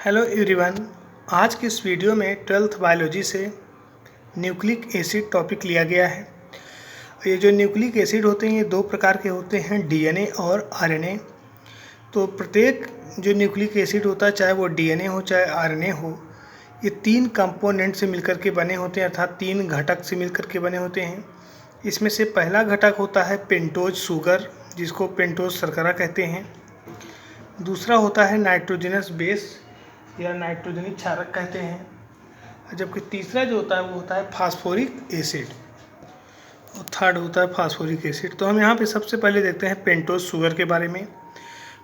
Hello everyone. आज की इस वीडियो में 12th बायोलॉजी से न्यूक्लिक एसिड टॉपिक लिया गया है। ये जो न्यूक्लिक एसिड होते हैं ये दो प्रकार के होते हैं, डीएनए और आरएनए। तो प्रत्येक जो न्यूक्लिक एसिड होता है, चाहे वो डीएनए हो चाहे आरएनए हो, ये तीन कंपोनेंट से मिलकर के बने होते हैं, अर्थात तीन घटक से मिलकर के बने होते हैं। इसमें से पहला घटक होता है पेंटोज शुगर, जिसको पेंटोज शर्करा कहते हैं। दूसरा होता है नाइट्रोजनस बेस या नाइट्रोजनी क्षारक कहते हैं। जबकि तीसरा जो होता है वो होता है फास्फोरिक एसिड, और थर्ड होता है फास्फोरिक एसिड। तो हम यहाँ पे सबसे पहले देखते हैं पेंटोज शुगर के बारे में।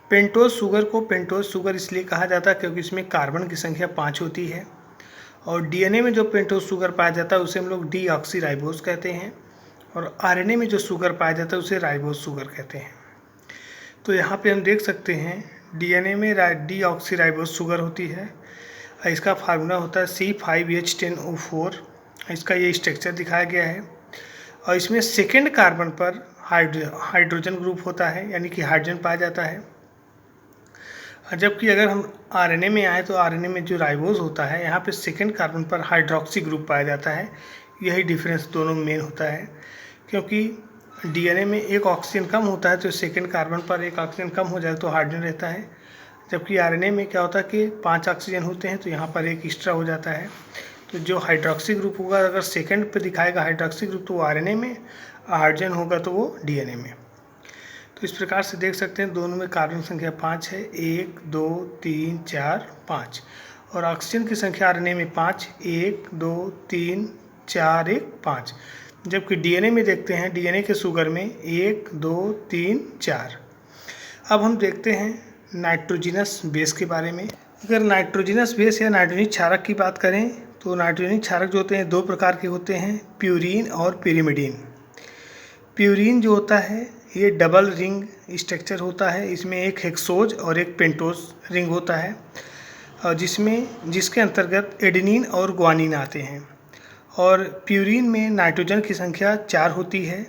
पेंटोज शुगर को पेंटोज शुगर इसलिए कहा जाता है क्योंकि इसमें कार्बन की संख्या 5 होती है, और डीएनए में जो पेंटोज शुगर पाया जाता है उसे हम लोग डीऑक्सीराइबोज कहते हैं, और आरएनए में जो शुगर पाया जाता है उसे राइबोज शुगर कहते हैं। तो यहाँ पे हम देख सकते हैं डीएनए में डीऑक्सीराइबोज शुगर होती है। इसका फार्मूला होता है C5H10O4। इसका ये स्ट्रक्चर दिखाया गया है, और इसमें सेकेंड कार्बन पर हाइड्रोजन ग्रुप होता है, यानी कि हाइड्रोजन पाया जाता है। जबकि अगर हम आरएनए में आए तो आरएनए में जो राइबोज होता है, यहाँ पे सेकेंड कार्बन पर हाइड्रोक्सी ग्रुप पाया जाता है। यही डिफरेंस दोनों में मेन होता है, क्योंकि डीएनए में एक ऑक्सीजन कम होता है तो सेकेंड कार्बन पर एक ऑक्सीजन कम हो जाए तो हाइड्रोजन रहता है। जबकि आरएनए में क्या होता है कि 5 ऑक्सीजन होते हैं तो यहाँ पर एक एक्स्ट्रा हो जाता है। तो जो हाइड्रोक्सी ग्रुप होगा, अगर सेकेंड पे दिखाएगा हाइड्रोक्सी ग्रुप तो वो आरएनए में, हाइड्रोजन होगा तो वो डीएनए में। तो इस प्रकार से देख सकते हैं दोनों में कार्बन संख्या 5 है, 1 2 3 4 5, और ऑक्सीजन की संख्या आरएनए में 5, 1 2 3 4 1 5। जबकि डीएनए में देखते हैं, डीएनए के शुगर में 1 2 3 4। अब हम देखते हैं नाइट्रोजनस बेस के बारे में। अगर नाइट्रोजनस बेस या नाइट्रोजनी क्षारक की बात करें तो नाइट्रोजनी क्षारक जो होते हैं दो प्रकार के होते हैं, प्यूरीन और पिरिमिडीन। प्यूरीन जो होता है ये डबल रिंग स्ट्रक्चर होता है, इसमें एक हेक्सोज और एक पेंटोज रिंग होता है, और जिसके अंतर्गत एडेनिन और ग्वानिन आते हैं। और प्यूरीन में नाइट्रोजन की संख्या 4 होती है,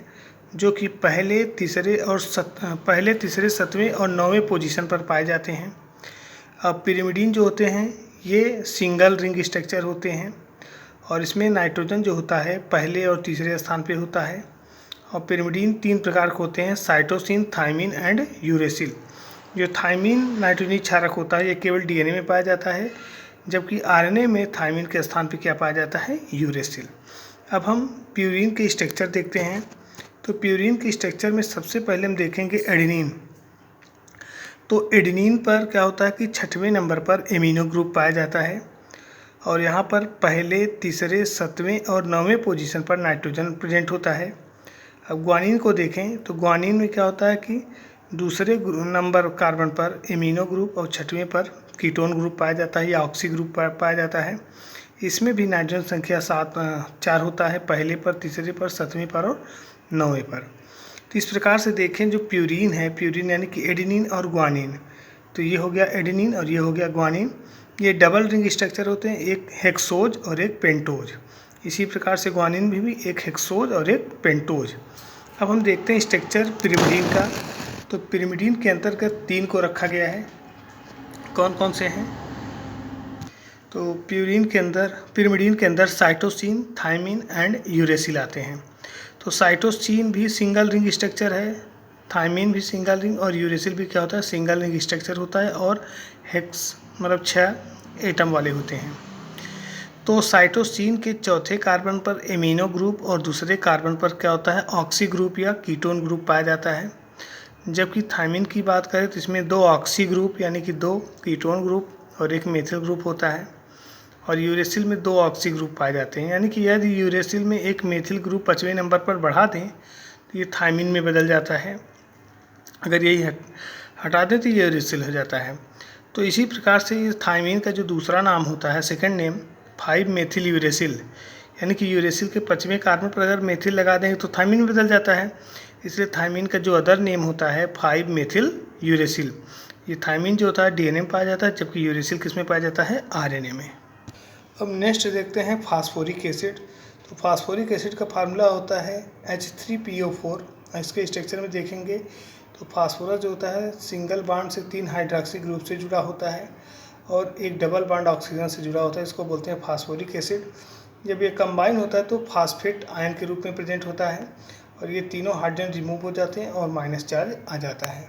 जो कि पहले तीसरे 7वें और 9वें पोजीशन पर पाए जाते हैं। अब पिरिमिडीन जो होते हैं ये सिंगल रिंग स्ट्रक्चर होते हैं, और इसमें नाइट्रोजन जो होता है पहले और तीसरे स्थान पे होता है। और पिरिमिडीन 3 प्रकार के होते हैं, साइटोसिन, थायमिन एंड यूरेसिल। जो थायमिन नाइट्रोजनी क्षारक होता है ये केवल डीएनए में पाया जाता है, जबकि आरएनए में थायमिन के स्थान पर क्या पाया जाता है, यूरेसिल। अब हम प्यूरीन के स्ट्रक्चर देखते हैं। तो प्यूरीन के स्ट्रक्चर में सबसे पहले हम देखेंगे एडेनिन। तो एडेनिन पर क्या होता है कि 6वें नंबर पर एमिनो ग्रुप पाया जाता है, और यहाँ पर पहले तीसरे 7वें और 9वें पोजीशन पर नाइट्रोजन प्रेजेंट होता है। अब ग्वानिन को देखें तो ग्वानिन में क्या होता है कि दूसरे नंबर कार्बन पर एमिनो ग्रुप और 6वें पर कीटोन ग्रुप पाया जाता है या ऑक्सी ग्रुप पाया जाता है। इसमें भी नाइट्रोजन संख्या 4 होता है, पहले पर, तीसरे पर, 7वें पर और 9वें पर। तो इस प्रकार से देखें जो प्यूरीन है, प्यूरीन यानी कि एडेनिन और ग्वानिन, तो ये हो गया एडेनिन और ये हो गया ग्वानिन। ये डबल रिंग स्ट्रक्चर होते हैं, एक हेक्सोज और एक पेंटोज। इसी प्रकार से ग्वानिन में भी एक हेक्सोज और एक पेंटोज। अब हम देखते हैं स्ट्रक्चर पिरिमिडीन का। तो पिरिमिडीन के अंतर्गत 3 को रखा गया है। कौन कौन से हैं? तो पिरिमिडीन के अंदर साइटोसिन, थायमिन एंड यूरेसिल आते हैं। तो साइटोसिन भी सिंगल रिंग स्ट्रक्चर है, थायमिन भी सिंगल रिंग, और यूरेसिल भी क्या होता है, सिंगल रिंग स्ट्रक्चर होता है, और हेक्स मतलब 6 एटम वाले होते हैं। तो साइटोसिन के चौथे कार्बन पर एमिनो ग्रुप और दूसरे कार्बन पर क्या होता है, ऑक्सी ग्रुप या कीटोन ग्रुप पाया जाता है। जबकि थायमिन की बात करें तो इसमें 2 ऑक्सी ग्रुप यानी कि 2 कीटोन ग्रुप और एक मेथिल ग्रुप होता है, और यूरेसिल में 2 ऑक्सी ग्रुप पाए जाते हैं। यानी कि यदि यूरेसिल में एक मेथिल ग्रुप 5वें नंबर पर बढ़ा दें तो ये थायमिन में बदल जाता है, अगर यही हटा दें तो ये यूरेसिल हो जाता है। तो इसी प्रकार से ये थायमिन का जो दूसरा नाम होता है, सेकंड नेम, 5 मेथिल यूरेसिल, यानी कि यूरेसिल के 5वें कार्बन पर अगर मेथिल लगा देंगे तो थायमिन में बदल जाता है। इसलिए थायमिन का जो अदर नेम होता है 5 मेथिल यूरेसिल। ये थायमिन जो होता है डीएनए में पाया जाता है, जबकि यूरेसिल किस में पाया जाता है, आरएनए में। अब नेक्स्ट देखते हैं फास्फोरिक एसिड। तो फास्फोरिक एसिड का फार्मूला होता है H3PO4। इसके स्ट्रक्चर में देखेंगे तो फास्फोरस जो होता है सिंगल बॉन्ड से 3 हाइड्रोक्सी ग्रुप से जुड़ा होता है, और एक डबल बॉन्ड ऑक्सीजन से जुड़ा होता है, इसको बोलते हैं फास्फोरिक एसिड। जब ये कंबाइन होता है तो फास्फेट आयन के रूप में प्रेजेंट होता है और ये तीनों हाइड्रोजन रिमूव हो जाते हैं और माइनस चार्ज आ जाता है।